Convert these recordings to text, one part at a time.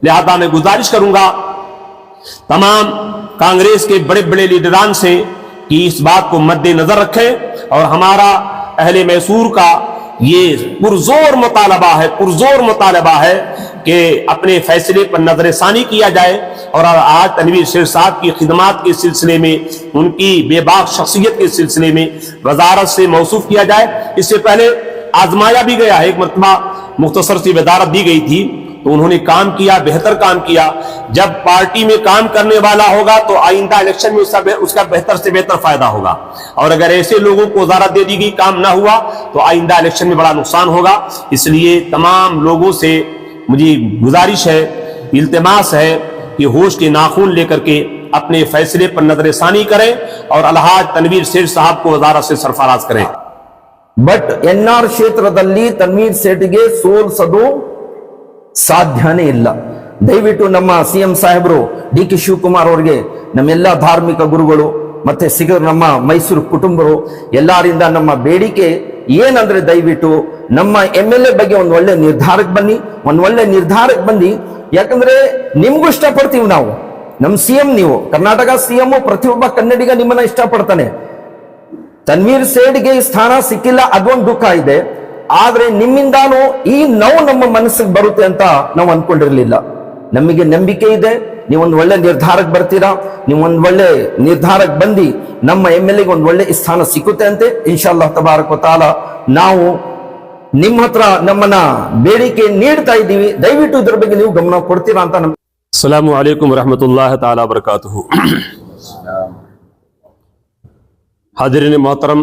लिहाजा मैं गुजारिश करूंगा तमाम कांग्रेस के बड़े बड़े लीडरान से कि इस बात को मद्देनजर रखें और हमारा अहले मैसूर का ये पुरजोर मुतालबा है कि अपने फैसले पर नजरसानी किया जाए और आज तनवीर शेख साहब की खिदमात के सिलसिले में, उनकी बेबाक शख्सियत के सिलसिले में वजारत से मौसूफ किया जाए। इससे पहले आजमाया भी गया है, एक मरतबा मुख्तसर सी वजारत दी गई थी तो उन्होंने काम किया, बेहतर काम किया। जब पार्टी में काम करने वाला होगा तो आइंदा इलेक्शन में उसका बेहतर से बेहतर फायदा होगा, और अगर ऐसे लोगों को वजारत दे दी गई, काम ना हुआ तो आइंदा इलेक्शन में बड़ा नुकसान होगा। इसलिए तमाम लोगों से मुझे गुजारिश है, इल्तिमास है कि होश के नाखून लेकर के अपने फैसले पर नजरसानी करें और अलहाज तनवीर शेख साहब को वजारत से सरफराज करें। ಬಟ್ ಎನ್ಆರ್ ಕ್ಷೇತ್ರದಲ್ಲಿ ತನ್ವೀರ್ ಸೇಠ್ಗೆ ಸೋಲಿಸೋದು ಸಾಧ್ಯನೇ ಇಲ್ಲ. ದಯವಿಟ್ಟು ನಮ್ಮ ಸಿಎಂ ಸಾಹೇಬರು ಡಿ ಕೆ ಶಿವಕುಮಾರ್ ಅವರಿಗೆ, ನಮ್ಮೆಲ್ಲ ಧಾರ್ಮಿಕ ಗುರುಗಳು ಮತ್ತೆ ನಮ್ಮ ಮೈಸೂರು ಕುಟುಂಬರು ಎಲ್ಲರಿಂದ ನಮ್ಮ ಬೇಡಿಕೆ ಏನಂದ್ರೆ, ದಯವಿಟ್ಟು ನಮ್ಮ MLA ಬಗ್ಗೆ ಒಂದು ಒಳ್ಳೆ ನಿರ್ಧಾರಕ್ಕೆ ಬನ್ನಿ. ಯಾಕಂದ್ರೆ ನಿಮ್ಗೂ ಇಷ್ಟಪಡ್ತೀವಿ ನಾವು, ನಮ್ಮ ಸಿಎಂ ನೀವು, ಕರ್ನಾಟಕ ಸಿಎಂ, ಪ್ರತಿಯೊಬ್ಬ ಕನ್ನಡಿಗ ನಿಮ್ಮನ್ನ ಇಷ್ಟಪಡ್ತಾನೆ. ತನ್ವೀರ್ ಸೇಠ್ಗೆ ಈ ಸ್ಥಾನ ಸಿಕ್ಕಿಲ್ಲ, ಅದೊಂದು ದುಃಖ ಇದೆ. ಆದ್ರೆ ನಿಮ್ಮಿಂದಾನು ಈ ನೋವು ನಮ್ಮ ಮನಸ್ಸಿಗೆ ಬರುತ್ತೆ ಅಂತ ನಾವು ಅನ್ಕೊಂಡಿರ್ಲಿಲ್ಲ. ನಮಗೆ ನಂಬಿಕೆ ಇದೆ, ನೀವೊಂದು ಒಳ್ಳೆ ನಿರ್ಧಾರಕ್ಕೆ ಬರ್ತೀರಾ. ನೀವೊಂದು ಒಳ್ಳೆ ನಿರ್ಧಾರಕ್ಕೆ ಬಂದು ನಮ್ಮ MLA ಗೆ ಒಂದು ಒಳ್ಳೆ ಸ್ಥಾನ ಸಿಕ್ಕುತ್ತೆ ಅಂತೆ ಇನ್ಶಾಅಲ್ಲಾಹ್ ತಬಾರಕ ವ ತಆಲಾ. ನಾವು ನಿಮ್ಮ ಹತ್ರ ನಮ್ಮನ್ನ ಬೇಡಿಕೆ ನೀಡ್ತಾ ಇದ್ದೀವಿ, ದಯವಿಟ್ಟು ಇದ್ರ ಬಗ್ಗೆ ನೀವು ಗಮನ ಕೊಡ್ತೀರಾ ಅಂತ. अस्सलामु अलैकुम रहमतुल्लाहि ताला बरकातुहू। हाज़िरीन मोहतरम,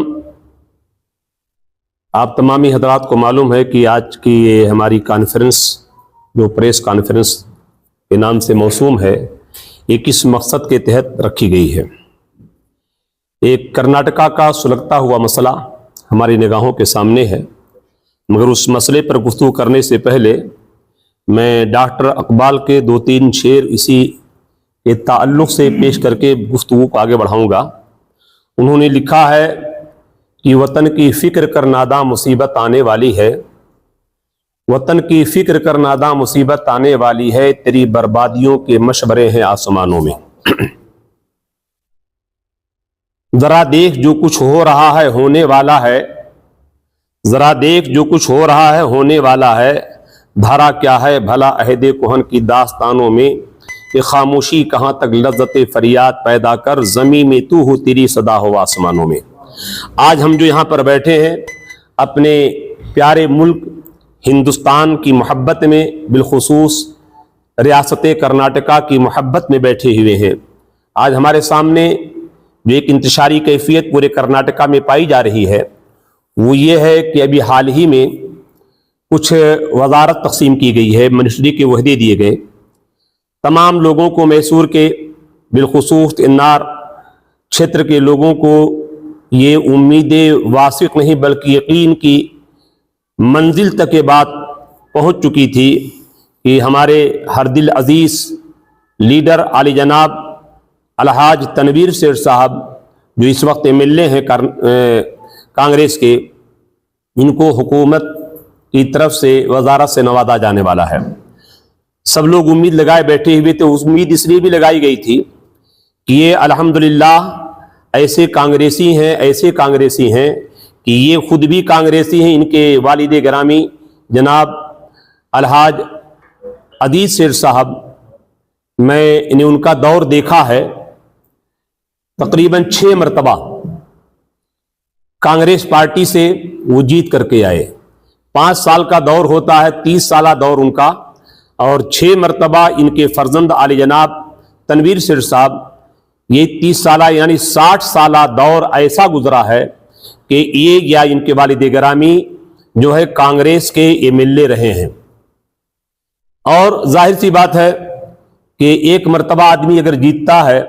आप तमामी हज़रात को मालूम है कि आज की ये हमारी कॉन्फ्रेंस, जो प्रेस कॉन्फ्रेंस के नाम से मौसूम है, ये किस मकसद के तहत रखी गई है। एक कर्नाटका का सुलगता हुआ मसला हमारी निगाहों के सामने है, मगर उस मसले पर गुफ्तगू करने से पहले मैं डॉक्टर इकबाल के 2-3 शेर इसी के ताल्लुक़ से पेश करके गुफ्तगू को आगे बढ़ाऊँगा। उन्होंने लिखा है कि वतन की फ़िक्र कर नादा मुसीबत आने वाली है, वतन की फ़िक्र कर नादा मुसीबत आने वाली है, तेरी बर्बादियों के मशवरे हैं आसमानों में। ज़रा देख जो कुछ हो रहा है होने वाला है, ज़रा देख जो कुछ हो रहा है होने वाला है, धारा क्या है भला अहदे कोहन की दास्तानों में, कि खामोशी कहाँ तक लज्जत फरियाद पैदा कर, ज़मीं में तू हो तेरी सदा हो आसमानों में। आज हम जो यहाँ पर बैठे हैं अपने प्यारे मुल्क हिंदुस्तान की मोहब्बत में, बिलखुसूस रियासत कर्नाटका की मोहब्बत में बैठे हुए हैं। आज हमारे सामने जो एक इंतशारी कैफियत पूरे कर्नाटका में पाई जा रही है वो ये है कि अभी हाल ही में कुछ वजारत तकसीम की गई है, मिनिस्ट्री के वहदे दिए गए। तमाम लोगों को, मैसूर के बिलखुसूस एनआर क्षेत्र के लोगों को ये उम्मीदें वासिक नहीं बल्कि यकीन की मंजिल तक ये बात पहुँच चुकी थी कि हमारे हर दिल अजीज़ लीडर आली जनाब अलहाज तनवीर शेख साहब, जो इस वक्त MLA हैं कांग्रेस के, इनको हुकूमत की तरफ से वजारत से नवाजा जाने वाला है। सब लोग उम्मीद लगाए बैठे हुए थे। उस उम्मीद इसलिए भी लगाई गई थी कि ये अल्हम्दुलिल्लाह ऐसे कांग्रेसी हैं कि ये खुद भी कांग्रेसी हैं। इनके वालिद गिरामी जनाब अलहाज अदीज शेख साहब, मैं इन्हें उनका दौर देखा है, तकरीबन 6 मरतबा कांग्रेस पार्टी से वो जीत करके आए। 5 साल का दौर होता है, 30 साला दौर उनका, और 6 मरतबा इनके फर्जंद आली जनाब तनवीर शेख साहब, ये 30 साला यानी 60 साला दौर ऐसा गुजरा है कि ये या इनके वालिद गिरामी जो है कांग्रेस के MLA रहे हैं। और जाहिर सी बात है कि एक मरतबा आदमी अगर जीतता है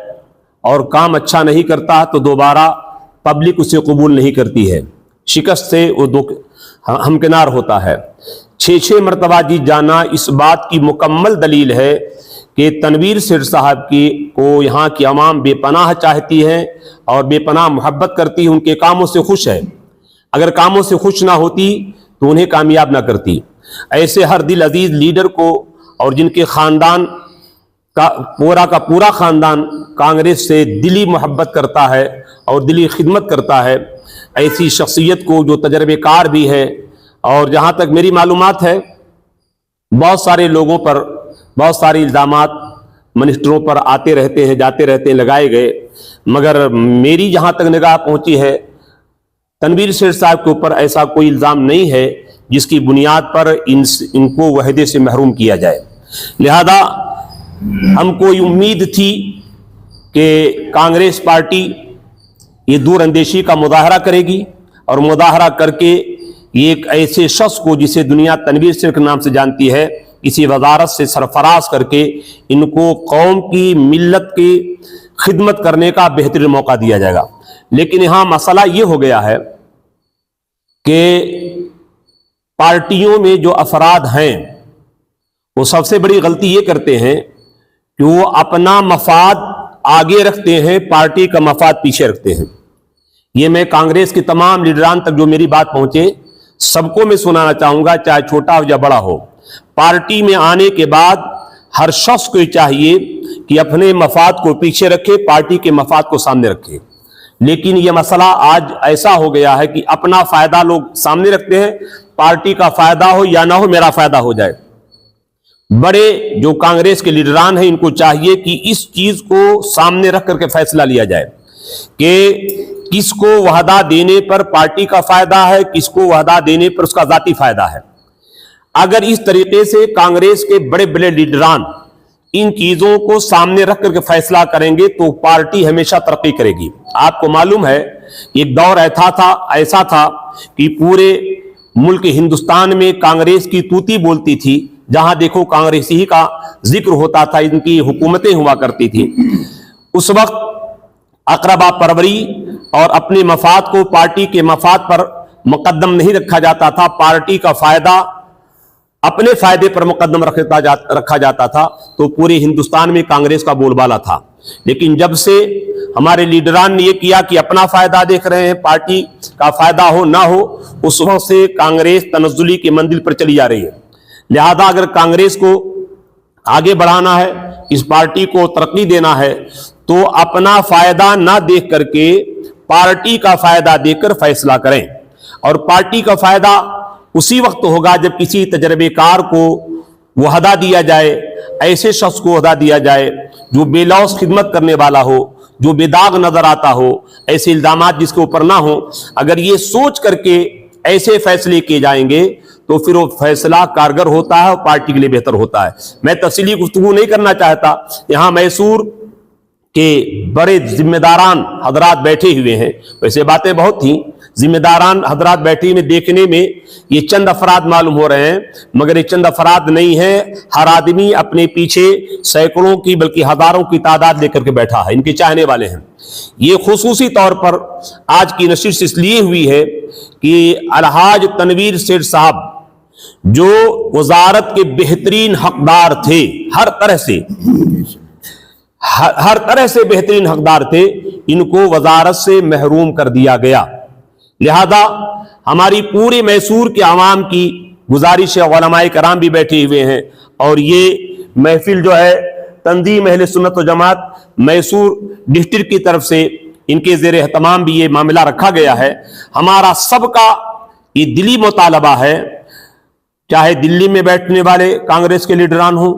और काम अच्छा नहीं करता है तो दोबारा पब्लिक उसे कबूल नहीं करती है, शिकस्त से वो हमकिनार होता है। 6 मरतबा जीत जाना इस बात की मुकम्मल दलील है कि तनवीर शेख साहब को यहाँ की अवाम बेपनाह चाहती है और बेपनाह मोहब्बत करती है, उनके कामों से खुश है। अगर कामों से खुश ना होती तो उन्हें कामयाब ना करती। ऐसे हर दिल अजीज लीडर को और जिनके खानदान का पूरा खानदान कांग्रेस से दिली मोहब्बत करता है और दिली खिदमत करता है, ऐसी शख्सियत को जो तजर्बेकार भी है, और जहाँ तक मेरी मालूमात है बहुत सारे लोगों पर बहुत सारे इल्ज़ामात मिनिस्टरों पर आते रहते हैं, जाते रहते हैं, लगाए गए, मगर मेरी जहाँ तक निगाह पहुँची है तनवीर सेठ साहब के ऊपर ऐसा कोई इल्ज़ाम नहीं है जिसकी बुनियाद पर इनको वहदे से महरूम किया जाए। लिहाजा हमको ये उम्मीद थी कि कांग्रेस पार्टी ये दूर अंदेशी का मुजाहरा करेगी और मुजाहरा करके ये एक ऐसे शख्स को जिसे दुनिया तनवीर सेठ के नाम से जानती है किसी वजारत से सरफराज करके इनको कौम की मिल्लत की खिदमत करने का बेहतरीन मौका दिया जाएगा। लेकिन यहाँ मसला ये हो गया है कि पार्टियों में जो अफराद हैं वो सबसे बड़ी गलती ये करते हैं कि वो अपना मफाद आगे रखते हैं, पार्टी का मफाद पीछे रखते हैं। ये मैं कांग्रेस के तमाम लीडरान तक जो मेरी बात पहुंचे सबको मैं सुनाना चाहूंगा, चाहे छोटा हो या बड़ा हो। पार्टी में आने के बाद हर शख्स को चाहिए कि अपने मफाद को पीछे रखे, पार्टी के मफाद को सामने रखे। लेकिन यह मसला आज ऐसा हो गया है कि अपना फायदा लोग सामने रखते हैं, पार्टी का फायदा हो या ना हो मेरा फायदा हो जाए। बड़े जो कांग्रेस के लीडरान हैं इनको चाहिए कि इस चीज को सामने रख करके फैसला लिया जाए कि किसको वहदा देने पर पार्टी का फायदा है, किसको वहदा देने पर उसका जाती फायदा है। अगर इस तरीके से कांग्रेस के बड़े बड़े लीडरान इन चीजों को सामने रख करके फैसला करेंगे तो पार्टी हमेशा तरक्की करेगी। आपको मालूम है एक दौर ऐसा था कि पूरे मुल्क हिंदुस्तान में कांग्रेस की तूती बोलती थी, जहां देखो कांग्रेस ही का जिक्र होता था, इनकी हुकूमतें हुआ करती थी। उस वक्त अकरबा परवरी और अपने मफाद को पार्टी के मफाद पर मुकद्दम नहीं रखा जाता था, पार्टी का फायदा अपने फायदे पर मुकद्दम रखा जाता था, तो पूरे हिंदुस्तान में कांग्रेस का बोलबाला था। लेकिन जब से हमारे लीडरान ने यह किया कि अपना फायदा देख रहे हैं, पार्टी का फायदा हो ना हो, उस वक्त से कांग्रेस तनज़्ज़ुली के मंजिल पर चली जा रही है। लिहाजा अगर कांग्रेस को आगे बढ़ाना है, इस पार्टी को तरक्की देना है, तो अपना फायदा ना देख करके पार्टी का फायदा देखकर फैसला करें। और पार्टी का फायदा उसी वक्त होगा जब किसी तजर्बेकार को वहदा दिया जाए, ऐसे शख्स को वहदा दिया जाए जो बेलौस खिदमत करने वाला हो, जो बेदाग नजर आता हो, ऐसे इल्जामात जिसके ऊपर ना हो। अगर ये सोच करके ऐसे फैसले किए जाएंगे तो फिर वो फैसला कारगर होता है और पार्टी के लिए बेहतर होता है। मैं तफसीली गुफ्तगू नहीं करना चाहता, यहाँ मैसूर के बड़े जिम्मेदारान हजरात बैठे हुए हैं, वैसे बातें बहुत थी, जिम्मेदारान हजरात बैठे में देखने में ये चंद अफराद मालूम हो रहे हैं, मगर ये चंद अफराद नहीं है। हर आदमी अपने पीछे सैकड़ों की बल्कि हजारों की तादाद लेकर के बैठा है, इनके चाहने वाले हैं। ये खुसूसी तौर पर आज की नशिश इसलिए हुई है कि अलहाज तनवीर सेठ साहब जो वजारत के बेहतरीन हकदार थे, हर तरह से बेहतरीन हकदार थे, इनको वजारत से महरूम कर दिया गया। लिहाजा हमारी पूरे मैसूर के अवाम की गुजारिश है, उलमाए कराम भी बैठे हुए हैं, और ये महफिल जो है तंजीम अहले सुन्नत व जमात मैसूर डिस्ट्रिक्ट की तरफ से इनके ज़ेर एहतमाम भी ये मामला रखा गया है। हमारा सबका ये दिली मुतालबा है, चाहे दिल्ली में बैठने वाले कांग्रेस के लीडरान हो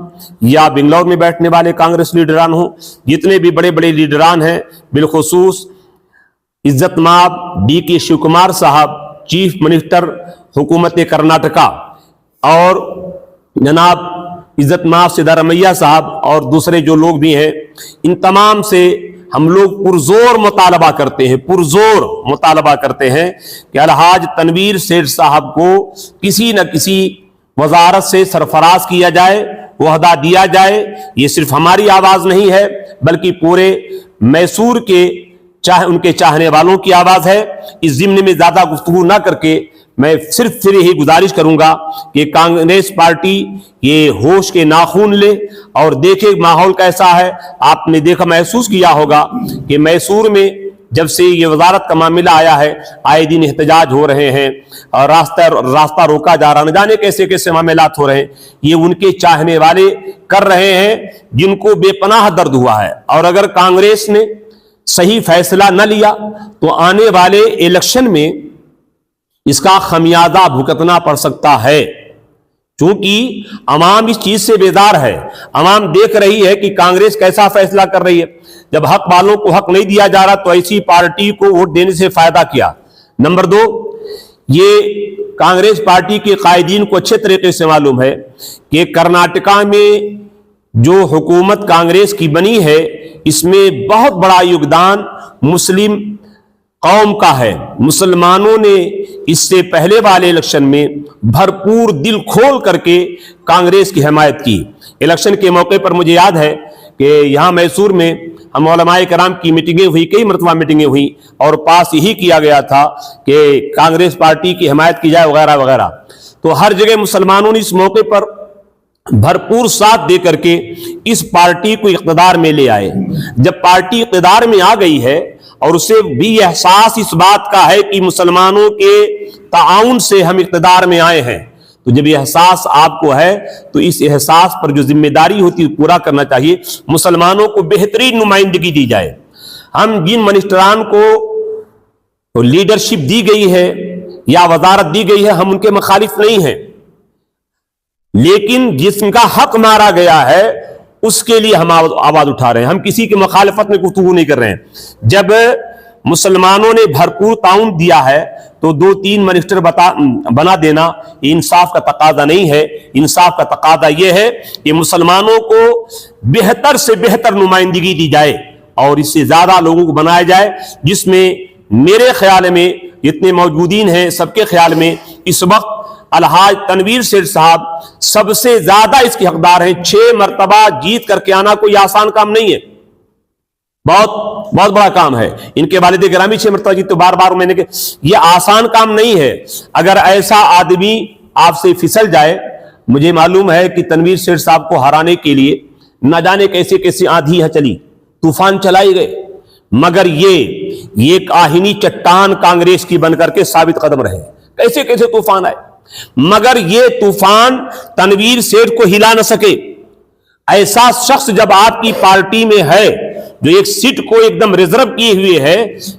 या बेंगलौर में बैठने वाले कांग्रेस लीडरान हो, जितने भी बड़े बड़े लीडरान हैं, बिलखुसूस इज्जत माब DK शिव कुमार साहब, चीफ मिनिस्टर हुकूमत कर्नाटका, और जनाब इज्जत माब सिद्धारमैया साहब और दूसरे जो लोग भी हैं, इन तमाम से हम लोग पुरजोर मुतालबा करते हैं कि अलहाज तनवीर सेठ साहब को किसी न किसी वजारत से सरफराज किया जाए, वहदा दिया जाए। ये सिर्फ हमारी आवाज नहीं है बल्कि पूरे मैसूर के उनके चाहने वालों की आवाज है। इस ज़िम्न में ज्यादा गुफ्तगू ना करके मैं सिर्फ फिर यही गुजारिश करूंगा कि कांग्रेस पार्टी ये होश के नाखून ले और देखे माहौल कैसा है। आपने देखा, महसूस किया होगा कि मैसूर में जब से ये वजारत का मामला आया है आए दिन एहतजाज हो रहे हैं और रास्ता रोका जा रहा, न जाने कैसे कैसे मामलात हो रहे हैं। ये उनके चाहने वाले कर रहे हैं जिनको बेपनाह दर्द हुआ है। और अगर कांग्रेस ने सही फैसला न लिया तो आने वाले इलेक्शन में इसका खमियाजा भुगतना पड़ सकता है, क्योंकि अवाम इस चीज से बेदार है। अवाम देख रही है कि कांग्रेस कैसा फैसला कर रही है। जब हक वालों को हक नहीं दिया जा रहा तो ऐसी पार्टी को वोट देने से फायदा क्या। नंबर 2, ये कांग्रेस पार्टी के कायदीन को अच्छे तरीके से मालूम है कि कर्नाटका में जो हुकूमत कांग्रेस की बनी है इसमें बहुत बड़ा योगदान मुस्लिम कौम का है। मुसलमानों ने इससे पहले वाले इलेक्शन में भरपूर दिल खोल करके कांग्रेस की हिमायत की। इलेक्शन के मौके पर मुझे याद है कि यहाँ मैसूर में हम उलमाए कराम की मीटिंगें हुई, कई मरतबा मीटिंगें हुई और पास यही किया गया था कि कांग्रेस पार्टी की हिमायत की जाए वगैरह वगैरह। तो हर जगह मुसलमानों ने इस मौके पर भरपूर साथ दे करके इस पार्टी को इक़्तिदार में ले आए। जब पार्टी इक़्तिदार में आ गई है और उसे भी एहसास इस बात का है कि मुसलमानों के ताउन से हम इक़्तिदार में आए हैं, तो जब यह एहसास आपको है तो इस एहसास पर जो जिम्मेदारी होती है पूरा करना चाहिए। मुसलमानों को बेहतरीन नुमाइंदगी दी जाए। हम जिन मिनिस्टरान को लीडरशिप दी गई है या वजारत दी गई है हम उनके मुखालिफ नहीं हैं, लेकिन जिसका हक मारा गया है उसके लिए हम आवाज उठा रहे हैं। हम किसी की मुखालफत में गुफ्तगू नहीं कर रहे हैं। जब मुसलमानों ने भरपूर ताउन दिया है तो 2-3 मिनिस्टर बना देना इंसाफ का तकादा नहीं है। इंसाफ का तकादा यह है कि मुसलमानों को बेहतर से बेहतर नुमाइंदगी दी जाए और इससे ज्यादा लोगों को बनाया जाए, जिसमें मेरे ख्याल में जितने मौजूदीन हैं सबके ख्याल में इस वक्त अलहाज तनवीर सेठ साहब सबसे ज्यादा इसके हकदार हैं। 6 मरतबा जीत करके आना कोई आसान काम नहीं है, बहुत बहुत बड़ा काम है। इनके वालिद गिरामी 6 मरतबा जीत, तो बार बार मैंने के ये आसान काम नहीं है। अगर ऐसा आदमी आपसे फिसल जाए, मुझे मालूम है कि तनवीर सेठ साहब को हराने के लिए न जाने कैसे कैसे आंधी है चली, तूफान चलाए गए, मगर ये काहिनी चट्टान कांग्रेस की बनकर के साबित कदम रहे। कैसे कैसे तूफान आए, मगर ये तूफान तनवीर सेठ को हिला न सके। ऐसा शख्स जब आपकी पार्टी में है जो एक सीट को एकदम रिजर्व किए हुए है,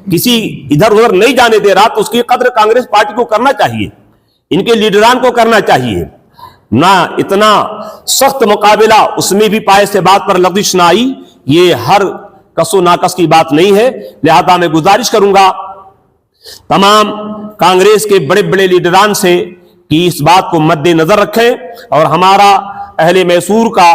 किसी इधर उधर नहीं जाने दे रहा, तो उसकी कदर कांग्रेस पार्टी को करना चाहिए, इनके लीडरान को करना चाहिए ना। इतना सख्त मुकाबला उसमें भी पाए से बात पर लफ्जिश ना आई, ये हर कसो नाकस की बात नहीं है। लिहाजा मैं गुजारिश करूंगा तमाम कांग्रेस के बड़े बड़े लीडरान से कि इस बात को मद्देनजर रखें और हमारा अहले मैसूर का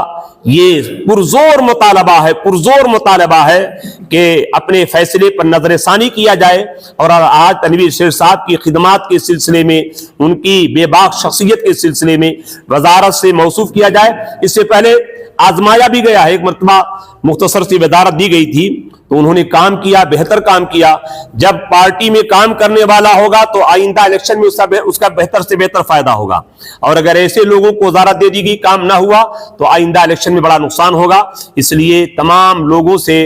ये पुरजोर मुतालबा है कि अपने फैसले पर नजरसानी किया जाए और आज तनवीर शेख साहब की खिदमात के सिलसिले में, उनकी बेबाक शख्सियत के सिलसिले में वजारत से मौसूफ किया जाए। इससे पहले आजमाया भी गया है, एक मरतबा मुख्तसर सी वजारत दी गई थी तो उन्होंने काम किया, बेहतर काम किया। जब पार्टी में काम करने वाला होगा तो आइंदा इलेक्शन में उसका बेहतर से बेहतर फायदा होगा, और अगर ऐसे लोगों को वजारत दे दी गई, काम ना हुआ तो आइंदा इलेक्शन में बड़ा नुकसान होगा। इसलिए तमाम लोगों से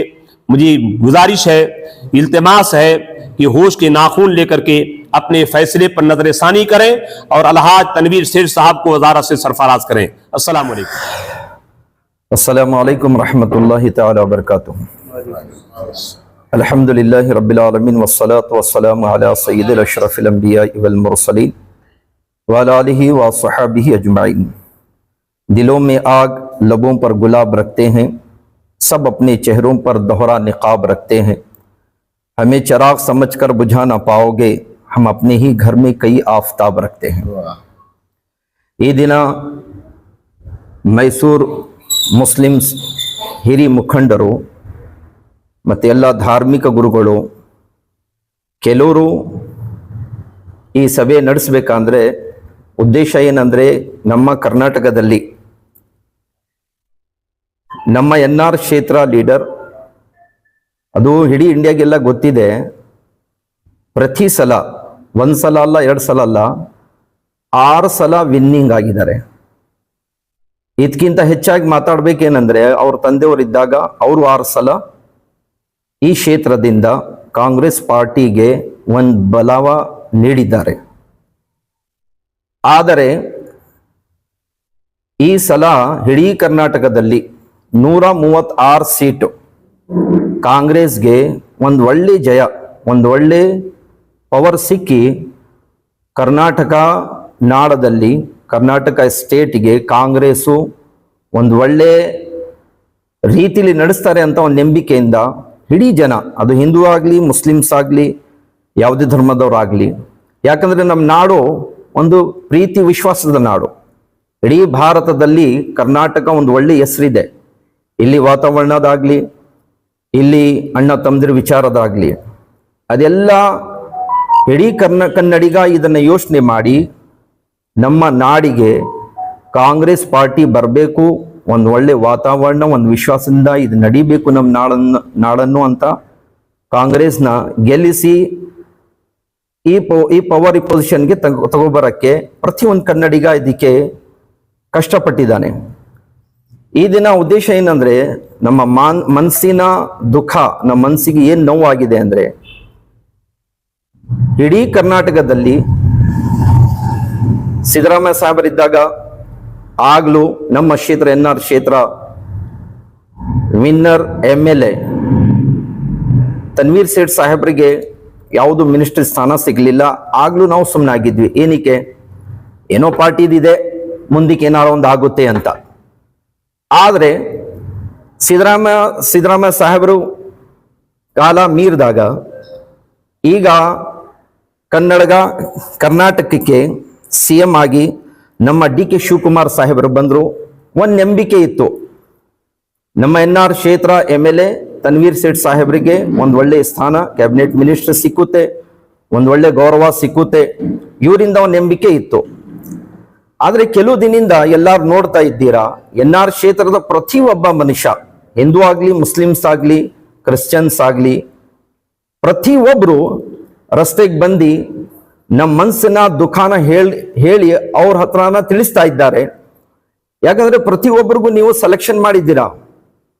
मुझे गुजारिश है, इल्तिमास है कि होश के नाखून लेकर के अपने फैसले पर नजरसानी करें और अलहाज तनवीर शेख साहब को वजारत से सरफराज करें। अस्सलाम वालेकुम। अस्सलामु अलैकुम रहमतुल्लाहि तआला व बरकातुहू। अल्हम्दुलिल्लाहि रब्बिल आलमीन वस्सलातु वस्सलामु अला सय्यिदिल अशरफिल अंबिया वल मुरसलीन व अला आलिहि व अस्हाबिहि अजमाइन। दिलों में आग, लबों पर गुलाब रखते हैं, सब अपने चेहरों पर दोहरा निकाब रखते हैं। हमें चिराग समझकर बुझा ना पाओगे, हम अपने ही घर में कई आफताब रखते हैं। ये दिना मैसूर ಮುಸ್ಲಿಮ್ಸ್ ಹಿರಿ ಮುಖಂಡರು ಮತ್ತು ಎಲ್ಲ ಧಾರ್ಮಿಕ ಗುರುಗಳು ಕೆಲವರು ಈ ಸಭೆ ನಡೆಸಬೇಕಂದ್ರೆ ಉದ್ದೇಶ ಏನಂದ್ರೆ, ನಮ್ಮ ಕರ್ನಾಟಕದಲ್ಲಿ ನಮ್ಮ NR ಕ್ಷೇತ್ರ ಲೀಡರ್, ಅದು ಇಡೀ ಇಂಡಿಯಾಗೆಲ್ಲ ಗೊತ್ತಿದೆ, ಪ್ರತಿ ಸಲ ಒಂದು ಸಲ ಅಲ್ಲ, 2 ಸಲ ಅಲ್ಲ, 6 ಸಲ ವಿನ್ನಿಂಗ್ ಆಗಿದ್ದಾರೆ। ಇದಕ್ಕಿಂತ ಹೆಚ್ಚಾಗಿ ಮಾತಾಡ್ಬೇಕೇನಂದ್ರೆ, ಅವ್ರ ತಂದೆಯವರಿದ್ದಾಗ ಅವರು 6 ಸಲ ಈ ಕ್ಷೇತ್ರದಿಂದ ಕಾಂಗ್ರೆಸ್ ಪಾರ್ಟಿಗೆ ಒಂದು ಬಲವ ನೀಡಿದ್ದಾರೆ. ಆದರೆ ಈ ಸಲ ಇಡೀ ಕರ್ನಾಟಕದಲ್ಲಿ 136 ಸೀಟು ಕಾಂಗ್ರೆಸ್ಗೆ ಒಂದು ಒಳ್ಳೆ ಜಯ, ಒಂದು ಒಳ್ಳೆ ಪವರ್ ಸಿಕ್ಕಿ ಕರ್ನಾಟಕ ನಾಡದಲ್ಲಿ, ಕರ್ನಾಟಕ ಸ್ಟೇಟ್ಗೆ ಕಾಂಗ್ರೆಸ್ಸು ಒಂದು ಒಳ್ಳೆ ರೀತಿಲಿ ನಡೆಸ್ತಾರೆ ಅಂತ ಒಂದು ನಂಬಿಕೆಯಿಂದ ಇಡೀ ಜನ, ಅದು ಹಿಂದೂ ಆಗಲಿ ಮುಸ್ಲಿಮ್ಸ್ ಆಗಲಿ ಯಾವುದೇ ಧರ್ಮದವರಾಗಲಿ, ಯಾಕಂದರೆ ನಮ್ಮ ನಾಡು ಒಂದು ಪ್ರೀತಿ ವಿಶ್ವಾಸದ ನಾಡು. ಇಡೀ ಭಾರತದಲ್ಲಿ ಕರ್ನಾಟಕ ಒಂದು ಒಳ್ಳೆ ಹೆಸರಿದೆ. ಇಲ್ಲಿ ವಾತಾವರಣದಾಗಲಿ, ಇಲ್ಲಿ ಅಣ್ಣ ತಮ್ಮದಿರ ವಿಚಾರದಾಗಲಿ, ಅದೆಲ್ಲ ಇಡೀ ಕನ್ನಡಿಗ ಇದನ್ನು ಯೋಚನೆ ಮಾಡಿ ನಮ್ಮ ನಾಡಿಗೆ ಕಾಂಗ್ರೆಸ್ ಪಾರ್ಟಿ ಬರಬೇಕು, ಒಂದು ಒಳ್ಳೆ ವಾತಾವರಣ, ಒಂದು ವಿಶ್ವಾಸದಿಂದ ಇದು ನಡಿಬೇಕು ನಮ್ಮ ನಾಡನ್ನು ಅಂತ ಕಾಂಗ್ರೆಸ್ನ ಗೆಲ್ಲಿಸಿ ಈ ಪವರ್ ಪೊಸಿಷನ್ಗೆ ತಗೋಬರಕ್ಕೆ ಪ್ರತಿಯೊಂದು ಕನ್ನಡಿಗ ಇದಕ್ಕೆ ಕಷ್ಟಪಟ್ಟಿದ್ದಾನೆ. ಈ ದಿನ ಉದ್ದೇಶ ಏನಂದ್ರೆ, ನಮ್ಮ ಮನಸ್ಸಿನ ದುಃಖ, ನಮ್ಮ ಮನಸ್ಸಿಗೆ ಏನು ನೋವಾಗಿದೆ ಅಂದ್ರೆ, ಇಡೀ ಕರ್ನಾಟಕದಲ್ಲಿ ಸಿದ್ದರಾಮಯ್ಯ ಸಾಹೇಬರಿದ್ದಾಗ ಆಗ್ಲೂ ನಮ್ಮ ಕ್ಷೇತ್ರ NR ಕ್ಷೇತ್ರ ವಿನ್ನರ್ MLA ತನ್ವೀರ್ ಸೇಠ್ ಸಾಹೇಬರಿಗೆ ಯಾವುದು ಮಿನಿಸ್ಟ್ರಿ ಸ್ಥಾನ ಸಿಗಲಿಲ್ಲ. ಆಗ್ಲೂ ನಾವು ಸುಮ್ಮನಾಗಿದ್ವಿ, ಏನಕ್ಕೆ, ಏನೋ ಪಾರ್ಟಿದಿದೆ, ಮುಂದಕ್ಕೆ ಏನಾರು ಒಂದು ಆಗುತ್ತೆ ಅಂತ. ಆದರೆ ಸಿದ್ದರಾಮಯ್ಯ ಸಾಹೇಬರು ಕಾಲ ಮೀರಿದಾಗ ಈಗ ಕರ್ನಾಟಕಕ್ಕೆ CM ಆಗಿ ನಮ್ಮ DK ಶಿವಕುಮಾರ್ ಸಾಹೇಬರು ಬಂದರು. ಒಂದು ನಂಬಿಕೆ ಇತ್ತು, ನಮ್ಮ NR ಕ್ಷೇತ್ರ MLA ತನ್ವೀರ್ ಸೇಠ್ ಸಾಹೇಬರಿಗೆ ಒಂದು ಒಳ್ಳೆ ಸ್ಥಾನ, ಕ್ಯಾಬಿನೆಟ್ ಮಿನಿಸ್ಟರ್ ಸಿಕ್ಕುತ್ತೆ, ಒಂದು ಒಳ್ಳೆ ಗೌರವ ಸಿಕ್ಕುತ್ತೆ, ಇವರಿಂದ ಒಂದು ನಂಬಿಕೆ ಇತ್ತು. ಆದರೆ ಕೆಲವು ದಿನದಿಂದ ಎಲ್ಲರೂ ನೋಡ್ತಾ ಇದ್ದೀರಾ, NR ಕ್ಷೇತ್ರದ ಪ್ರತಿಯೊಬ್ಬ ಮನುಷ್ಯ, ಹಿಂದೂ ಆಗಲಿ ಮುಸ್ಲಿಮ್ಸ್ ಆಗಲಿ ಕ್ರಿಶ್ಚಿಯನ್ಸ್ ಆಗಲಿ, ಪ್ರತಿಯೊಬ್ಬರು ರಸ್ತೆಗೆ ಬಂದು ನಮ್ಮ ಮನಸ್ಸಿನ ದುಃಖನ ಹೇಳಿ ಅವ್ರ ಹತ್ರನ ತಿಳಿಸ್ತಾ ಇದ್ದಾರೆ. ಯಾಕಂದ್ರೆ ಪ್ರತಿಯೊಬ್ಬರಿಗೂ ನೀವು ಸೆಲೆಕ್ಷನ್ ಮಾಡಿದ್ದೀರಾ,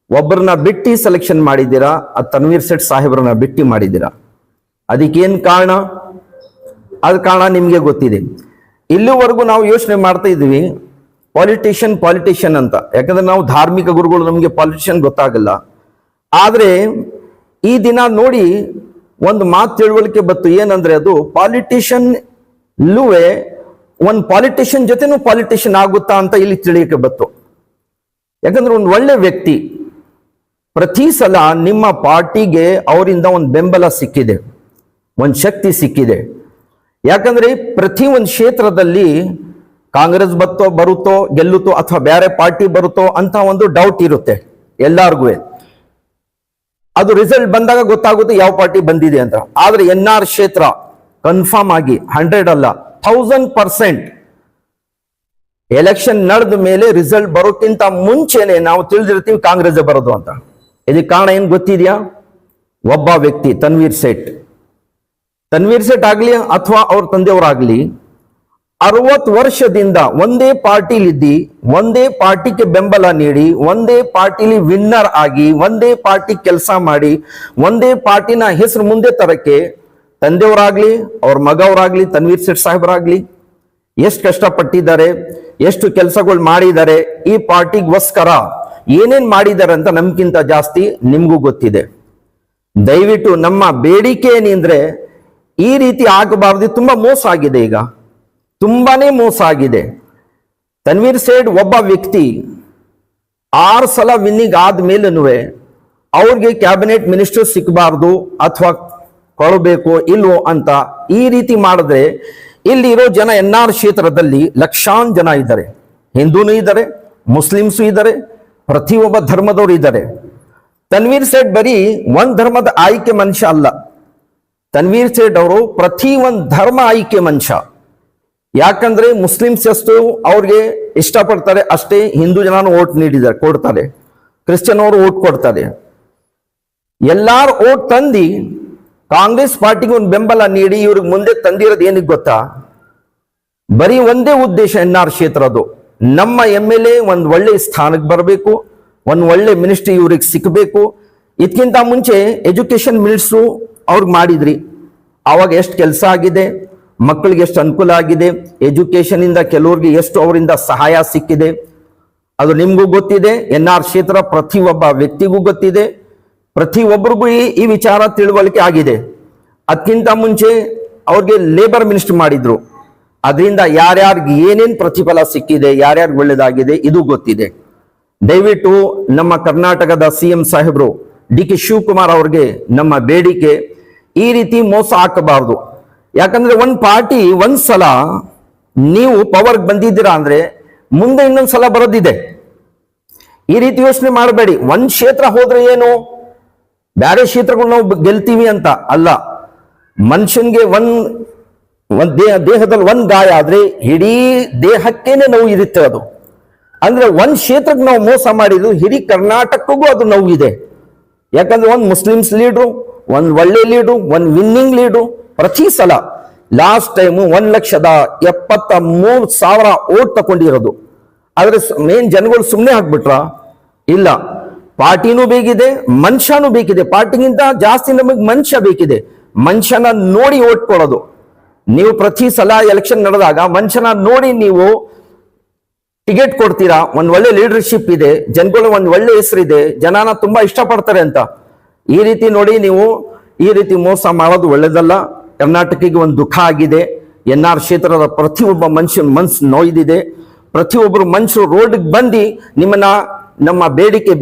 ಒಬ್ಬರನ್ನ ಬಿಟ್ಟು ಸೆಲೆಕ್ಷನ್ ಮಾಡಿದ್ದೀರಾ, ಅದು ತನ್ವೀರ್ ಸೇಠ್ ಸಾಹೇಬ್ರನ್ನ ಬಿಟ್ಟು ಮಾಡಿದ್ದೀರಾ. ಅದಕ್ಕೇನು ಕಾರಣ? ಅದ ಕಾರಣ ನಿಮಗೆ ಗೊತ್ತಿದೆ. ಇಲ್ಲಿವರೆಗೂ ನಾವು ಯೋಚನೆ ಮಾಡ್ತಾ ಇದ್ವಿ ಪಾಲಿಟಿಷಿಯನ್ ಅಂತ, ಯಾಕಂದ್ರೆ ನಾವು ಧಾರ್ಮಿಕ ಗುರುಗಳು, ನಮಗೆ ಪಾಲಿಟಿಷಿಯನ್ ಗೊತ್ತಾಗಲ್ಲ. ಆದ್ರೆ ಈ ದಿನ ನೋಡಿ ಒಂದು ಮಾತು ತಿಳುವಳಿಕೆ ಬತ್ತು, ಏನಂದ್ರೆ ಅದು ಪಾಲಿಟಿಷಿಯನ್ ಒಂದು ಪಾಲಿಟಿಷಿಯನ್ ಜೊತೆನೂ ಪಾಲಿಟಿಷಿಯನ್ ಆಗುತ್ತಾ ಅಂತ ಇಲ್ಲಿ ತಿಳಿಯಕ್ಕೆ ಬತ್ತು. ಯಾಕಂದ್ರೆ ಒಂದು ಒಳ್ಳೆ ವ್ಯಕ್ತಿ, ಪ್ರತಿ ಸಲ ನಿಮ್ಮ ಪಾರ್ಟಿಗೆ ಅವರಿಂದ ಒಂದು ಬೆಂಬಲ ಸಿಕ್ಕಿದೆ, ಒಂದು ಶಕ್ತಿ ಸಿಕ್ಕಿದೆ. ಯಾಕಂದ್ರೆ ಪ್ರತಿ ಒಂದು ಕ್ಷೇತ್ರದಲ್ಲಿ ಕಾಂಗ್ರೆಸ್ ಬರುತ್ತೋ ಗೆಲ್ಲುತ್ತೋ ಅಥವಾ ಬೇರೆ ಪಾರ್ಟಿ ಬರುತ್ತೋ ಅಂತ ಒಂದು ಡೌಟ್ ಇರುತ್ತೆ ಎಲ್ಲಾರ್ಗೂ. ಅದು ರಿಸಲ್ಟ್ ಬಂದಾಗ ಗೊತ್ತಾಗುತ್ತೆ ಯಾವ ಪಾರ್ಟಿ ಬಂದಿದೆ ಅಂತ. ಆದ್ರೆ NR ಕ್ಷೇತ್ರ ಕನ್ಫರ್ಮ್ ಆಗಿ 100 ಅಲ್ಲ 1000% ಎಲೆಕ್ಷನ್ ನಡೆದ ಮೇಲೆ ರಿಸಲ್ಟ್ ಬರೋಕ್ಕಿಂತ ಮುಂಚೆನೆ ನಾವು ತಿಳಿದಿರ್ತೀವಿ ಕಾಂಗ್ರೆಸ್ ಬರೋದು ಅಂತ. ಇದಕ್ಕೆ ಕಾರಣ ಏನ್ ಗೊತ್ತಿದ್ಯಾ? ಒಬ್ಬ ವ್ಯಕ್ತಿ ತನ್ವೀರ್ ಸೇಠ್ ಆಗ್ಲಿ ಅಥವಾ ಅವ್ರ ತಂದೆಯವರಾಗ್ಲಿ 60 ವರ್ಷದಿಂದ ಒಂದೇ ಪಾರ್ಟಿಲಿದ್ದಿ, ಒಂದೇ ಪಾರ್ಟಿಗೆ ಬೆಂಬಲ ನೀಡಿ, ಒಂದೇ ಪಾರ್ಟಿಲಿ ವಿನ್ನರ್ ಆಗಿ, ಒಂದೇ ಪಾರ್ಟಿ ಕೆಲಸ ಮಾಡಿ, ಒಂದೇ ಪಾರ್ಟಿನ ಹೆಸರು ಮುಂದೆ ತರಕ್ಕೆ ತಂದೆಯವರಾಗ್ಲಿ ಅವ್ರ ಮಗವರಾಗ್ಲಿ ತನ್ವೀರ್ ಸೇಠ್ ಸಾಹೇಬರಾಗ್ಲಿ ಎಷ್ಟು ಕಷ್ಟಪಟ್ಟಿದ್ದಾರೆ, ಎಷ್ಟು ಕೆಲಸಗಳು ಮಾಡಿದ್ದಾರೆ, ಈ ಪಾರ್ಟಿಗೋಸ್ಕರ ಏನೇನ್ ಮಾಡಿದ್ದಾರೆ ಅಂತ ನಮ್ಗಿಂತ ಜಾಸ್ತಿ ನಿಮ್ಗೂ ಗೊತ್ತಿದೆ. ದಯವಿಟ್ಟು ನಮ್ಮ ಬೇಡಿಕೆ ಏನೆಂದ್ರೆ ಈ ರೀತಿ ಆಗಬಾರ್ದು. ತುಂಬಾ ಮೋಸ ಆಗಿದೆ, ಈಗ ತುಂಬಾನೇ ಮೋಸ ಆಗಿದೆ. ತನ್ವೀರ್ ಸೇಠ್ ಒಬ್ಬ ವ್ಯಕ್ತಿ 6 ಸಲ ವಿನ್ನಿಂಗ್ ಆದ್ಮೇಲೂ ಅವ್ರಿಗೆ ಕ್ಯಾಬಿನೆಟ್ ಮಿನಿಸ್ಟರ್ ಸಿಕ್ಕಬಾರ್ದು ಅಥವಾ ಕೊಡಬೇಕು ಇಲ್ವೋ ಅಂತ ಈ ರೀತಿ ಮಾಡಿದ್ರೆ, ಇಲ್ಲಿ ಇರೋ ಜನ NR ಕ್ಷೇತ್ರದಲ್ಲಿ ಲಕ್ಷಾಂತರ ಜನ ಇದ್ದಾರೆ, ಹಿಂದೂನೂ ಇದ್ದಾರೆ, ಮುಸ್ಲಿಮ್ಸು ಇದ್ದಾರೆ, ಪ್ರತಿಯೊಬ್ಬ ಧರ್ಮದವರು ಇದ್ದಾರೆ. ತನ್ವೀರ್ ಸೇಠ್ ಬರೀ ಒಂದ್ ಧರ್ಮದ ಆಯ್ಕೆ ಮನುಷ್ಯ ಅಲ್ಲ, ತನ್ವೀರ್ ಸೇಠ್ ಅವರು ಪ್ರತಿ ಒಂದು ಧರ್ಮ ಆಯ್ಕೆ ಮನುಷ್ಯ. ಯಾಕಂದ್ರೆ ಮುಸ್ಲಿಮ್ಸ್ ಎಷ್ಟು ಅವ್ರಿಗೆ ಇಷ್ಟಪಡ್ತಾರೆ ಅಷ್ಟೇ ಹಿಂದೂ ಜನನು ಓಟ್ ಕೊಡ್ತಾರೆ, ಕ್ರಿಶ್ಚಿಯನ್ ಅವರು ಓಟ್ ಕೊಡ್ತಾರೆ. ಎಲ್ಲಾರು ಓಟ್ ತಂದಿ ಕಾಂಗ್ರೆಸ್ ಪಾರ್ಟಿಗೆ ಒಂದು ಬೆಂಬಲ ನೀಡಿ ಇವ್ರಿಗೆ ಮುಂದೆ ತಂದಿರೋದು ಏನಕ್ಕೆ ಗೊತ್ತಾ? ಬರೀ ಒಂದೇ ಉದ್ದೇಶ NR ಕ್ಷೇತ್ರದ್ದು, ನಮ್ಮ MLA ಒಂದು ಒಳ್ಳೆ ಸ್ಥಾನಕ್ಕೆ ಬರಬೇಕು, ಒಂದು ಒಳ್ಳೆ ಮಿನಿಸ್ಟ್ರಿ ಇವ್ರಿಗೆ ಸಿಕ್ಕಬೇಕು. ಇದಕ್ಕಿಂತ ಮುಂಚೆ ಎಜುಕೇಶನ್ ಮಿನಿಸ್ಟ್ರು ಅವ್ರಿಗೆ ಮಾಡಿದ್ರಿ, ಆವಾಗ ಎಷ್ಟು ಕೆಲಸ ಆಗಿದೆ, ಮಕ್ಕಳಿಗೆ ಎಷ್ಟು ಅನುಕೂಲ ಆಗಿದೆ, ಎಜುಕೇಶನ್ ಇಂದ ಕೆಲವ್ರಿಗೆ ಎಷ್ಟು ಅವರಿಂದ ಸಹಾಯ ಸಿಕ್ಕಿದೆ, ಅದು ನಿಮ್ಗೂ ಗೊತ್ತಿದೆ. NR ಕ್ಷೇತ್ರ ಪ್ರತಿಯೊಬ್ಬ ವ್ಯಕ್ತಿಗೂ ಗೊತ್ತಿದೆ, ಪ್ರತಿಯೊಬ್ಬರಿಗೂ ಈ ವಿಚಾರ ತಿಳುವಳಿಕೆ ಆಗಿದೆ. ಅದಕ್ಕಿಂತ ಮುಂಚೆ ಅವ್ರಿಗೆ ಲೇಬರ್ ಮಿನಿಸ್ಟರ್ ಮಾಡಿದ್ರು, ಅದರಿಂದ ಯಾರ್ಯಾರಿಗೆ ಏನೇನ್ ಪ್ರತಿಫಲ ಸಿಕ್ಕಿದೆ, ಯಾರ್ಯಾರಿಗೆ ಒಳ್ಳೇದಾಗಿದೆ ಇದು ಗೊತ್ತಿದೆ. ದಯವಿಟ್ಟು ನಮ್ಮ ಕರ್ನಾಟಕದ CM ಸಾಹೇಬರು DK ಶಿವಕುಮಾರ್ ಅವ್ರಿಗೆ ನಮ್ಮ ಬೇಡಿಕೆ, ಈ ರೀತಿ ಮೋಸ ಹಾಕಬಾರ್ದು. ಯಾಕಂದ್ರೆ ಒಂದ್ ಪಾರ್ಟಿ ಒಂದ್ಸಲ ನೀವು ಪವರ್ ಬಂದಿದ್ದೀರಾ ಅಂದ್ರೆ ಮುಂದೆ ಇನ್ನೊಂದ್ಸಲ ಬರೋದಿದೆ. ಈ ರೀತಿ ಯೋಚನೆ ಮಾಡಬೇಡಿ. ಒಂದ್ ಕ್ಷೇತ್ರ ಹೋದ್ರೆ ಏನು, ಬೇರೆ ಕ್ಷೇತ್ರಗಳು ನಾವು ಗೆಲ್ತೀವಿ ಅಂತ ಅಲ್ಲ. ಮನುಷ್ಯನ್ಗೆ ದೇಹದಲ್ಲಿ ಒಂದ್ ಗಾಯ ಆದ್ರೆ ಇಡೀ ದೇಹಕ್ಕೇನೆ ನೋವು ಇರುತ್ತೆ. ಅದು ಅಂದ್ರೆ ಒಂದ್ ಕ್ಷೇತ್ರಕ್ಕೆ ನಾವು ಮೋಸ ಮಾಡಿದ್ರು ಇಡೀ ಕರ್ನಾಟಕಕ್ಕೂ ಅದು ನೋವಿದೆ. ಯಾಕಂದ್ರೆ ಒಂದ್ ಮುಸ್ಲಿಮ್ಸ್ ಲೀಡ್ರು, ಒಂದ್ ಒಳ್ಳೆ ಲೀಡ್ರು, ಒಂದ್ ವಿನ್ನಿಂಗ್ ಲೀಡ್ರು ಪ್ರತಿ ಸಲ ಲಾಸ್ಟ್ ಟೈಮು 1,73,000 ಓಟ್ ತಗೊಂಡಿರೋದು. ಆದ್ರೆ ಮೇನ್ ಜನಗಳು ಸುಮ್ಮನೆ ಹಾಕ್ಬಿಟ್ರ? ಇಲ್ಲ, ಪಾರ್ಟಿನೂ ಬೇಕಿದೆ, ಮನುಷ್ಯನೂ ಬೇಕಿದೆ. ಪಾರ್ಟಿಗಿಂತ ಜಾಸ್ತಿ ನಮಗೆ ಮನುಷ್ಯ ಬೇಕಿದೆ. ಮನುಷ್ಯನ ನೋಡಿ ಓಟ್ ಕೊಡೋದು. ನೀವು ಪ್ರತಿ ಸಲ ಎಲೆಕ್ಷನ್ ನಡೆದಾಗ ಮನುಷ್ಯನ ನೋಡಿ ನೀವು ಟಿಕೆಟ್ ಕೊಡ್ತೀರಾ. ಒಂದ್ ಒಳ್ಳೆ ಲೀಡರ್ಶಿಪ್ ಇದೆ, ಜನಗಳು ಒಂದ್ ಒಳ್ಳೆ ಹೆಸರಿದೆ, ಜನನ ತುಂಬಾ ಇಷ್ಟಪಡ್ತಾರೆ ಅಂತ. ಈ ರೀತಿ ನೋಡಿ ನೀವು ಈ ರೀತಿ ಮೋಸ ಮಾಡೋದು ಒಳ್ಳೇದಲ್ಲ. ಕರ್ನಾಟಕಕ್ಕೆ ಒಂದು ದುಃಖ ಆಗಿದೆ. NR ಕ್ಷೇತ್ರದ ಪ್ರತಿಯೊಬ್ಬ ಮನುಷ್ಯನ ಮನ್ಸು ನೋಯ್ದಿದೆ. ಪ್ರತಿಯೊಬ್ಬರು ಮನುಷ್ಯರು ರೋಡ್ಗೆ ಬಂದು ನಿಮ್ಮನ್ನ ನಮ್ಮ ಬೇಡಿಕೆ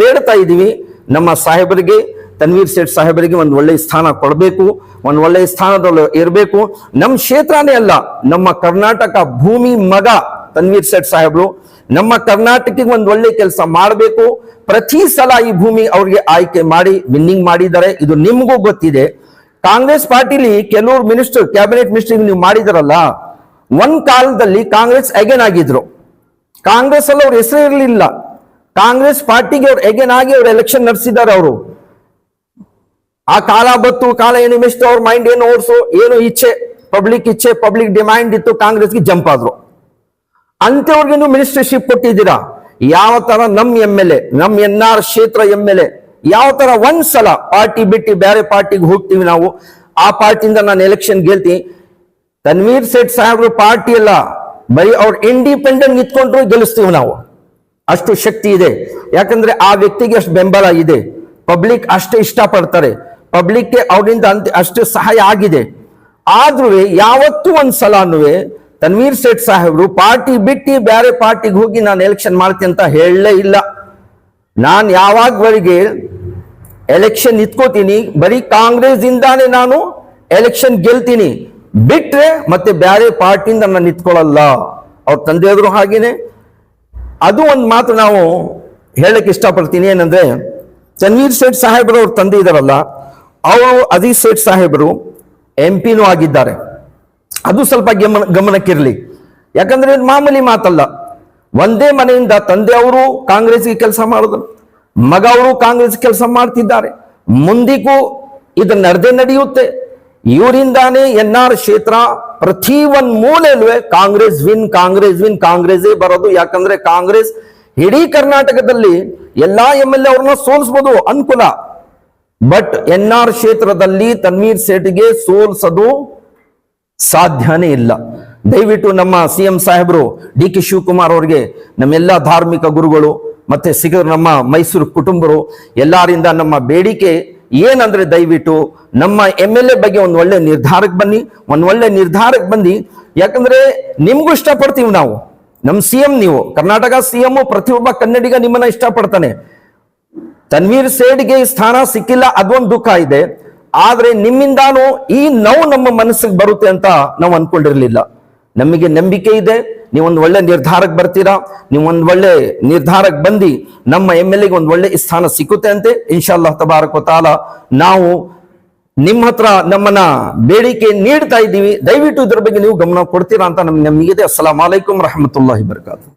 ಬೇಡ್ತಾ ಇದೀವಿ. ನಮ್ಮ ಸಾಹೇಬರಿಗೆ, ತನ್ವೀರ್ ಸೇಠ್ ಸಾಹೇಬರಿಗೆ ಒಂದು ಒಳ್ಳೆ ಸ್ಥಾನ ಕೊಡಬೇಕು, ಒಂದು ಒಳ್ಳೆ ಸ್ಥಾನದಲ್ಲಿ ಇರಬೇಕು. ನಮ್ಮ ಕ್ಷೇತ್ರನೇ ಅಲ್ಲ, ನಮ್ಮ ಕರ್ನಾಟಕ ಭೂಮಿ ಮಗ ತನ್ವೀರ್ ಸೇಠ್ ಸಾಹೇಬರು ನಮ್ಮ ಕರ್ನಾಟಕಕ್ಕೆ ಒಂದು ಒಳ್ಳೆ ಕೆಲಸ ಮಾಡಬೇಕು. ಪ್ರತಿ ಸಲ ಈ ಭೂಮಿ ಅವ್ರಿಗೆ ಆಯ್ಕೆ ಮಾಡಿ ವಿನ್ನಿಂಗ್ ಮಾಡಿದ್ದಾರೆ, ಇದು ನಿಮಗೂ ಗೊತ್ತಿದೆ. ಕಾಂಗ್ರೆಸ್ ಪಾರ್ಟಿಲಿ ಕೆಲವರು ಮಿನಿಸ್ಟರ್, ಕ್ಯಾಬಿನೆಟ್ ಮಿನಿಸ್ಟರ್ ನೀವು ಮಾಡಿದಾರಲ್ಲ, ಒಂದ್ ಕಾಲದಲ್ಲಿ ಕಾಂಗ್ರೆಸ್ ಅಗೇನ್ ಆಗಿದ್ರು. ಕಾಂಗ್ರೆಸ್ ಅಲ್ಲಿ ಅವ್ರ ಹೆಸರು ಇರಲಿಲ್ಲ. ಕಾಂಗ್ರೆಸ್ ಪಾರ್ಟಿಗೆ ಅವ್ರು ಅಗೇನ್ ಆಗಿ ಅವ್ರು ಎಲೆಕ್ಷನ್ ನಡೆಸಿದ್ದಾರೆ. ಅವರು ಆ ಕಾಲ ಬತ್ತು, ಕಾಲ ಏನು ಮೆಷ್ಟು, ಅವ್ರ ಮೈಂಡ್ ಏನು ಓಡಿಸು, ಏನು ಇಚ್ಛೆ, ಪಬ್ಲಿಕ್ ಡಿಮ್ಯಾಂಡ್ ಇತ್ತು, ಕಾಂಗ್ರೆಸ್ಗೆ ಜಂಪ್ ಆದ್ರು. ಅಂತವ್ರಿಗೆ ನೀವು ಮಿನಿಸ್ಟರ್ಶಿಪ್ ಕೊಟ್ಟಿದ್ದೀರಾ. ಯಾವ ತರ ನಮ್ MLA, ನಮ್ NR ಕ್ಷೇತ್ರ MLA ಯಾವ ತರ ಒಂದ್ಸಲ ಪಾರ್ಟಿ ಬಿಟ್ಟು ಬೇರೆ ಪಾರ್ಟಿಗೆ ಹೋಗ್ತೀವಿ ನಾವು, ಆ ಪಾರ್ಟಿಯಿಂದ ನಾನು ಎಲೆಕ್ಷನ್ ಗೆಲ್ತೀನಿ. ತನ್ವೀರ್ ಸೇಠ್ ಸಾಹೇಬ್ರು ಪಾರ್ಟಿ ಅಲ್ಲ, ಬರೀ ಅವ್ರ ಇಂಡಿಪೆಂಡೆಂಟ್ ನಿಂತ್ಕೊಂಡ್ರು ಗೆಲ್ಲಿಸ್ತೀವಿ ನಾವು. ಅಷ್ಟು ಶಕ್ತಿ ಇದೆ. ಯಾಕಂದ್ರೆ ಆ ವ್ಯಕ್ತಿಗೆ ಅಷ್ಟು ಬೆಂಬಲ ಇದೆ, ಪಬ್ಲಿಕ್ ಅಷ್ಟೇ ಇಷ್ಟಪಡ್ತಾರೆ, ಪಬ್ಲಿಕ್ಗೆ ಅವರಿಂದ ಅಷ್ಟು ಸಹಾಯ ಆಗಿದೆ. ಆದ್ರೂ ಯಾವತ್ತೂ ಒಂದ್ಸಲನೂ ತನ್ವೀರ್ ಸೇಠ್ ಸಾಹೇಬ್ರು ಪಾರ್ಟಿ ಬಿಟ್ಟು ಬೇರೆ ಪಾರ್ಟಿಗೆ ಹೋಗಿ ನಾನು ಎಲೆಕ್ಷನ್ ಮಾಡ್ತೀನಿ ಅಂತ ಹೇಳಲೇ ಇಲ್ಲ. ನಾನು ಯಾವಾಗವರೆಗೆ ಎಲೆಕ್ಷನ್ ನಿಂತ್ಕೋತೀನಿ, ಬರೀ ಕಾಂಗ್ರೆಸ್ ಇಂದಾನೆ ನಾನು ಎಲೆಕ್ಷನ್ ಗೆಲ್ತೀನಿ, ಬಿಟ್ರೆ ಮತ್ತೆ ಬೇರೆ ಪಾರ್ಟಿಯಿಂದ ನಾನು ನಿಂತ್ಕೊಳ್ಳಲ್ಲ. ಅವ್ರ ತಂದೆಯವರು ಹಾಗೇನೆ. ಅದು ಒಂದು ಮಾತು ನಾವು ಹೇಳಕ್ ಇಷ್ಟಪಡ್ತೀನಿ. ಏನಂದ್ರೆ ತನ್ವೀರ್ ಸೇಠ್ ಸಾಹೇಬರು ಅವ್ರ ತಂದೆ ಇದಾರಲ್ಲ, ಅವರು ಅಜೀಜ್ ಸೇಠ್ ಸಾಹೇಬರು MP ನೂ ಆಗಿದ್ದಾರೆ. ಅದು ಸ್ವಲ್ಪ ಗಮನಕ್ಕಿರಲಿ. ಯಾಕಂದ್ರೆ ಮಾಮೂಲಿ ಮಾತಲ್ಲ. ಒಂದೇ ಮನೆಯಿಂದ ತಂದೆ ಅವರು ಕಾಂಗ್ರೆಸ್ಗೆ ಕೆಲಸ ಮಾಡಿದ್ರು, ಮಗ ಅವರು ಕಾಂಗ್ರೆಸ್ ಕೆಲಸ ಮಾಡ್ತಿದ್ದಾರೆ, ಮುಂದಿಗೂ ಇದು ನಡೆಯುತ್ತೆ. ಇವರಿಂದಾನೇ NR ಕ್ಷೇತ್ರ ಪ್ರತಿ ಒಂದ್ ಮೂಲೆಯಲ್ಲೂ ಕಾಂಗ್ರೆಸ್ ವಿನ್, ಕಾಂಗ್ರೆಸ್ಸೇ ಬರೋದು. ಯಾಕಂದ್ರೆ ಕಾಂಗ್ರೆಸ್ ಇಡೀ ಕರ್ನಾಟಕದಲ್ಲಿ ಎಲ್ಲಾ MLA ಅವ್ರನ್ನ ಸೋಲಿಸಬಹುದು ಅನುಕೂಲ. ಬಟ್ NR ಕ್ಷೇತ್ರದಲ್ಲಿ ತನ್ವೀರ್ ಸೇಠ್ಗೆ ಸೋಲ್ಸೋದು ಸಾಧ್ಯನೇ ಇಲ್ಲ. ದಯವಿಟ್ಟು ನಮ್ಮ CM ಸಾಹೇಬರು DK ಶಿವಕುಮಾರ್ ಅವರಿಗೆ, ನಮ್ಮೆಲ್ಲ ಧಾರ್ಮಿಕ ಗುರುಗಳು ಮತ್ತೆ ನಮ್ಮ ಮೈಸೂರು ಕುಟುಂಬರು ಎಲ್ಲರಿಂದ ನಮ್ಮ ಬೇಡಿಕೆ ಏನಂದ್ರೆ, ದಯವಿಟ್ಟು ನಮ್ಮ MLA ಬಗ್ಗೆ ಒಂದು ಒಳ್ಳೆ ನಿರ್ಧಾರಕ್ಕೆ ಬನ್ನಿ. ಯಾಕಂದ್ರೆ ನಿಮ್ಗೂ ಇಷ್ಟಪಡ್ತೀವಿ ನಾವು, ನಮ್ಮ CM ನೀವು, ಕರ್ನಾಟಕ CM ಪ್ರತಿಯೊಬ್ಬ ಕನ್ನಡಿಗ ನಿಮ್ಮನ್ನ ಇಷ್ಟಪಡ್ತಾನೆ. ತನ್ವೀರ್ ಸೇಠ್ಗೆ ಸ್ಥಾನ ಸಿಕ್ಕಿಲ್ಲ, ಅದೊಂದು ದುಃಖ ಇದೆ. ಆದ್ರೆ ನಿಮ್ಮಿಂದಾನು ಈ ನೋವು ನಮ್ಮ ಮನಸ್ಸಿಗೆ ಬರುತ್ತೆ ಅಂತ ನಾವು ಅನ್ಕೊಂಡಿರ್ಲಿಲ್ಲ. ನಮಗೆ ನಂಬಿಕೆ ಇದೆ, ನೀವೊಂದು ಒಳ್ಳೆ ನಿರ್ಧಾರಕ್ಕೆ ಬರ್ತೀರಾ. ನೀವೊಂದು ಒಳ್ಳೆ ನಿರ್ಧಾರಕ್ಕೆ ಬಂದು ನಮ್ಮ MLAಗೆ ಒಂದು ಒಳ್ಳೆ ಸ್ಥಾನ ಸಿಕ್ಕುತ್ತೆ ಅಂತೆ. ಇನ್ಶಾಅಲ್ಲಾಹ್ ತಬಾರಕ ವ ತಾಲ ನಾವು ನಿಮ್ಮ ಹತ್ರ ನಮ್ಮನ್ನ ಬೇಡಿಕೆ ನೀಡ್ತಾ ಇದ್ದೀವಿ. ದಯವಿಟ್ಟು ಇದ್ರ ಬಗ್ಗೆ ನೀವು ಗಮನ ಕೊಡ್ತೀರಾ ಅಂತ ನಮಗಿದೆ. ಅಸ್ಸಲಾಮು ಅಲೈಕುಂ ರಹಮತುಲ್ಲಾಹಿ ಬರ್ಕಾತು.